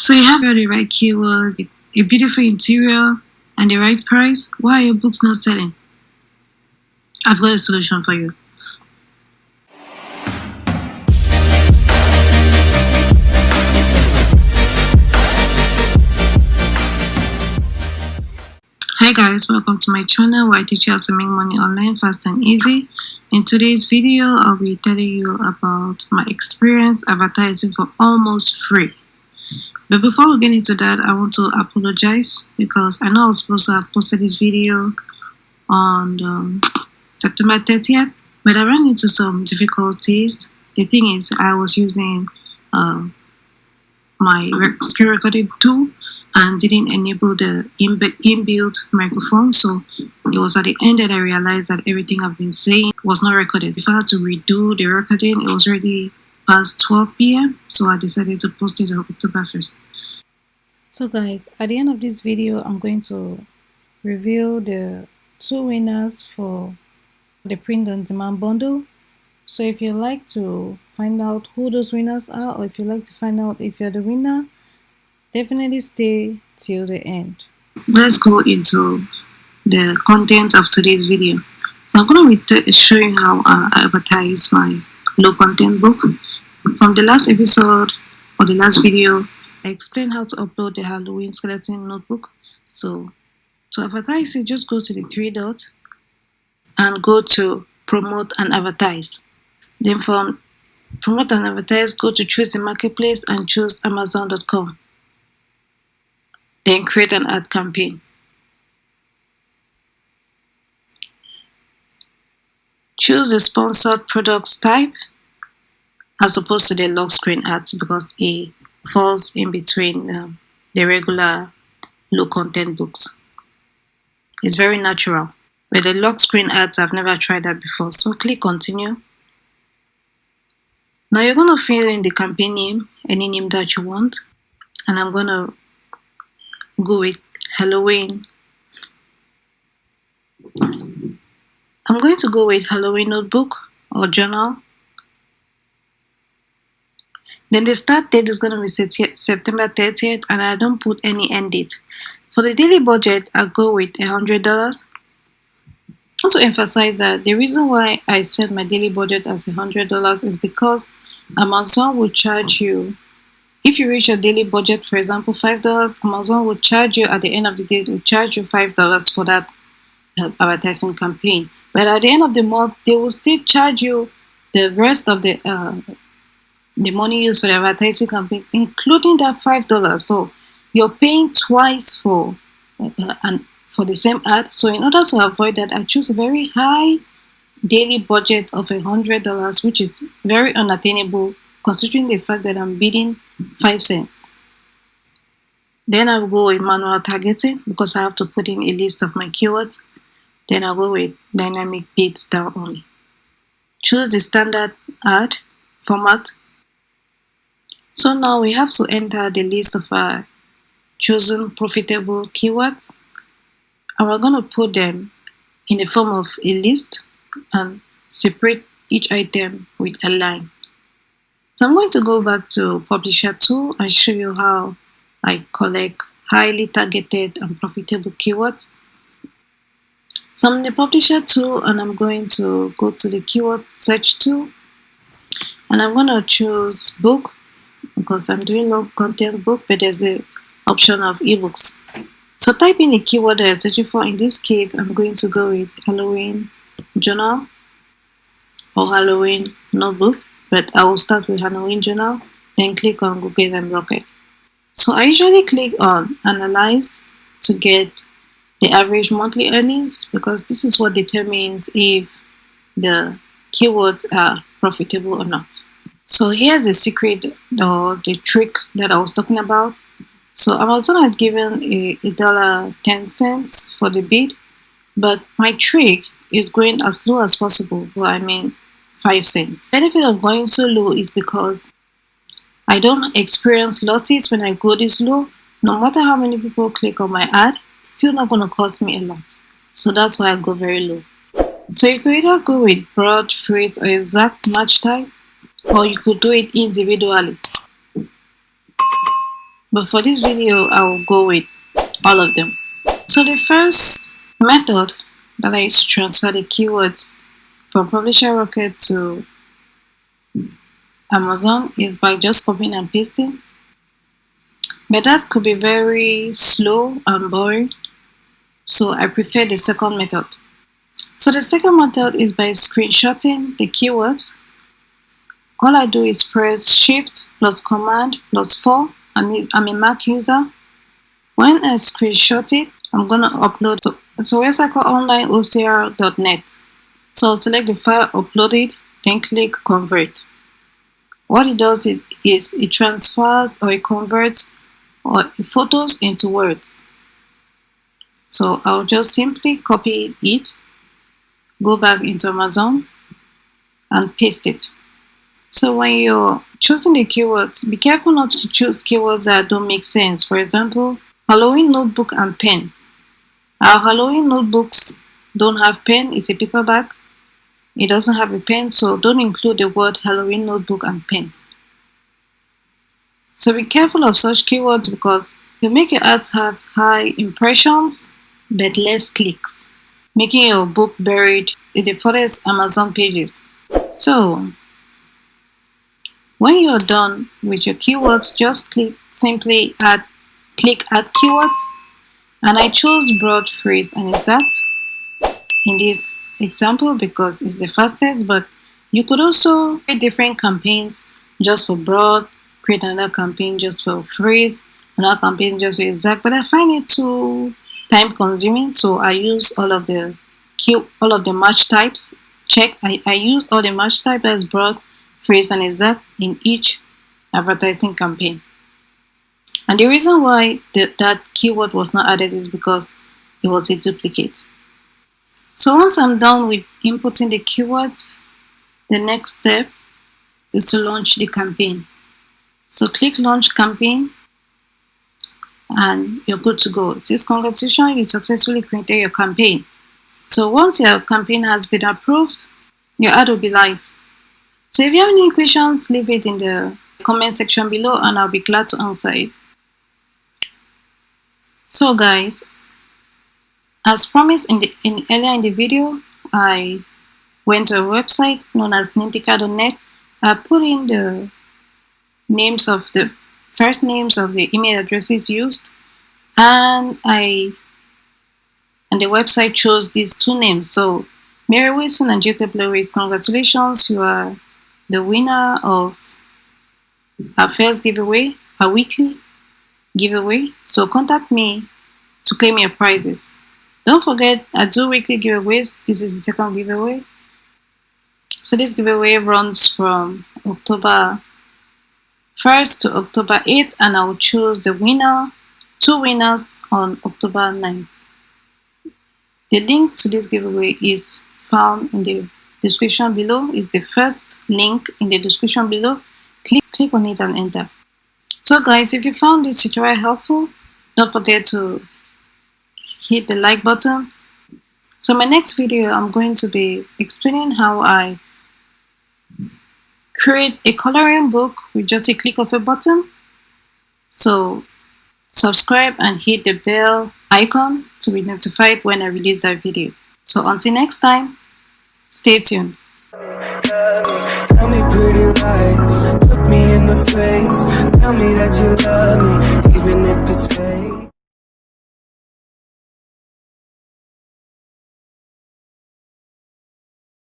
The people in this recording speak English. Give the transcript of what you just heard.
So you have the right keywords, a beautiful interior, and the right price. Why are your books not selling? I've got a solution for you. Hi guys, welcome to my channel where I teach you how to make money online fast and easy. In today's video, I'll be telling you about my experience advertising for almost free. But before we get into that, I want to apologize because I know I was supposed to have posted this video on September 30th, but I ran into some difficulties. The thing is, I was using my screen recording tool and didn't enable the inbuilt microphone, so it was at the end that I realized that everything I've been saying was not recorded. If I had to redo the recording, it was already past 12 p.m. so I decided to post it on October 1st. So guys, at the end of this video, I'm going to reveal the 2 winners for the print on demand bundle. So if you'd like to find out who those winners are, or if you'd like to find out if you're the winner, definitely stay till the end. Let's go into the content of today's video. So I'm going to be showing how I advertise my low content book. From the last episode or the last video, I explained how to upload the Halloween skeleton notebook. So to advertise it, just go to the 3 dots and go to promote and advertise. Then from promote and advertise, go to choose a marketplace and choose Amazon.com. Then create an ad campaign. Choose a sponsored products type as opposed to the lock screen ads because it falls in between the regular low content books. It's very natural. But the lock screen ads, I've never tried that before. So click continue. Now you're going to fill in the campaign name, any name that you want. And I'm going to go with Halloween. I'm going to go with Halloween notebook or journal. Then the start date is going to be September 30th and I don't put any end date. For the daily budget, I'll go with $100. I want to emphasize that the reason why I set my daily budget as $100 is because Amazon will charge you. If you reach your daily budget, for example, $5, Amazon will charge you at the end of the day, will charge you $5 for that advertising campaign. But at the end of the month, they will still charge you the rest of the money used for the advertising campaign, including that $5. So you're paying twice for the same ad. So in order to avoid that, I choose a very high daily budget of $100, which is very unattainable considering the fact that I'm bidding 5 cents. Then I'll go with manual targeting because I have to put in a list of my keywords. Then I'll go with dynamic bids down only. Choose the standard ad format. So now we have to enter the list of our chosen profitable keywords. And we're going to put them in the form of a list and separate each item with a line. So I'm going to go back to Publisher tool and show you how I collect highly targeted and profitable keywords. So I'm in the Publisher tool and I'm going to go to the keyword search tool and I'm going to choose book because I'm doing low content book, but there's an option of ebooks. So type in the keyword that you're searching for. In this case, I'm going to go with Halloween journal or Halloween notebook. But I will start with Halloween journal, then click on Google and Rocket. So I usually click on Analyze to get the average monthly earnings because this is what determines if the keywords are profitable or not. So here's the secret or the trick that I was talking about. So Amazon had given a $1.10 for the bid, but my trick is going as low as possible. So I mean 5 cents. The benefit of going so low is because I don't experience losses when I go this low. No matter how many people click on my ad, it's still not going to cost me a lot. So that's why I go very low. So you could either go with broad, phrase, or exact match type, or you could do it individually. but for this video I will go with all of them. So the first method that I use to transfer the keywords from Publisher Rocket to Amazon is by just copying and pasting, but that could be very slow and boring, so I prefer the second method. So the second method is by screenshotting the keywords. All I do is press Shift plus Command plus 4. I'm a Mac user. When I screenshot it, I'm gonna upload to websiteonlineocr.net. So I'll select the file, upload it, then click Convert. What it does is it transfers or it converts photos into words. So I'll just simply copy it, go back into Amazon and paste it. So when you're choosing the keywords, be careful not to choose keywords that don't make sense. For example, Halloween notebook and pen. Our Halloween notebooks don't have pen, it's a paperback. It doesn't have a pen, so don't include the word Halloween notebook and pen. So be careful of such keywords because they make your ads have high impressions but less clicks, making your book buried in the furthest Amazon pages. So when you're done with your keywords, just click Add Keywords, and I chose broad, phrase, and exact in this example because it's the fastest, but you could also create different campaigns just for broad, create another campaign just for phrase, another campaign just for exact, but I find it too time consuming, so I use all of the match types. I use all the match types as broad, phrase, and exact in each advertising campaign. And the reason why that keyword was not added is because it was a duplicate. So once I'm done with inputting the keywords, the next step is to launch the campaign. So click Launch Campaign and you're good to go. It says, congratulations, you successfully created your campaign. So once your campaign has been approved, your ad will be live. So if you have any questions, leave it in the comment section below and I'll be glad to answer it. So guys, as promised earlier in the video, I went to a website known as namepicker.net. I put in the first names of the email addresses used, and the website chose these two names. So Mary Wilson and Jacob Lewis, congratulations, you are the winner of our first giveaway, a weekly giveaway. So contact me to claim your prizes. Don't forget, I do weekly giveaways. This is the second giveaway. So this giveaway runs from October 1st to October 8th, and I will choose the two winners on October 9th. The link to this giveaway is found in the description below. It's the first link in the description below. Click on it and enter. So guys, if you found this tutorial helpful, don't forget to hit the like button. So my next video, I'm going to be explaining how I create a coloring book with just a click of a button. So subscribe and hit the bell icon to be notified when I release that video. So until next time, stay tuned. Tell me pretty lies, look me in the face, tell me that you love me.